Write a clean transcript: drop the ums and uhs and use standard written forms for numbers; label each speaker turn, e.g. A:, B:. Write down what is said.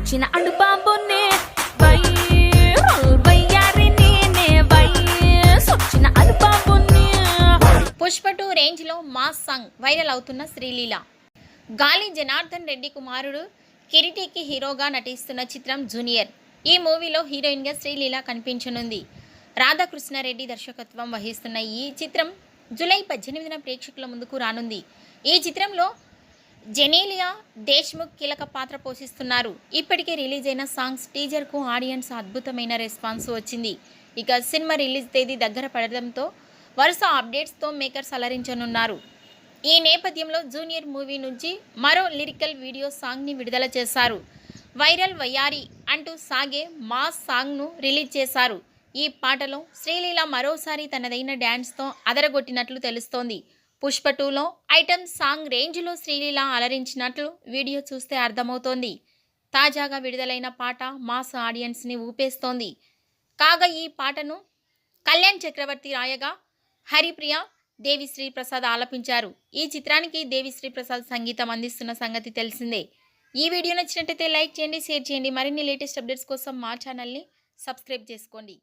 A: సొచ్చిన అడుబాబునే viral వయ్యారి నేనే సొచ్చిన అడుబాబునే.
B: పుష్ప 2 రేంజ్లో మాస్ సాంగ్ వైరల్ అవుతున్న శ్రీలీల. గాలి జనార్దన్ రెడ్డి కుమారుడు కిరీటికి హీరోగా నటిస్తున్న చిత్రం జూనియర్. ఈ మూవీలో హీరోయిన్గా శ్రీలీల కనిపించనుంది. రాధాకృష్ణారెడ్డి దర్శకత్వం వహిస్తున్న ఈ చిత్రం జూలై 18న ప్రేక్షకుల ముందుకు రానుంది. ఈ చిత్రంలో జెనీలియా దేశ్ముఖ్ కీలక పాత్ర పోషిస్తున్నారు. ఇప్పటికే రిలీజ్ అయిన సాంగ్స్ టీజర్కు ఆడియన్స్ అద్భుతమైన రెస్పాన్స్ వచ్చింది. ఇక సినిమా రిలీజ్ తేదీ దగ్గర పడడంతో వరుస అప్డేట్స్తో మేకర్స్ అలరించనున్నారు. ఈ నేపథ్యంలో జూనియర్ మూవీ నుంచి మరో లిరికల్ వీడియో సాంగ్ని విడుదల చేశారు. వైరల్ వయ్యారి అంటూ సాగే మాస్ సాంగ్ను రిలీజ్ చేశారు. ఈ పాటలో శ్రీలీల మరోసారి తనదైన డ్యాన్స్తో అదరగొట్టినట్లు తెలుస్తోంది. పుష్ప 2లో ఐటమ్ సాంగ్ రేంజ్లో శ్రీలీల అలరించినట్లు వీడియో చూస్తే అర్థమవుతోంది. తాజాగా విడుదలైన పాట మాస్ ఆడియన్స్ని ఊపేస్తోంది. కాగా ఈ పాటను కళ్యాణ్ చక్రవర్తి రాయగా హరిప్రియ, దేవిశ్రీ ప్రసాద్ ఆలపించారు. ఈ చిత్రానికి దేవిశ్రీ ప్రసాద్ సంగీతం అందిస్తున్న సంగతి తెలిసిందే. ఈ వీడియో నచ్చినట్టయితే లైక్ చేయండి, షేర్ చేయండి. మరిన్ని లేటెస్ట్ అప్డేట్స్ కోసం మా ఛానల్ని సబ్స్క్రైబ్ చేసుకోండి.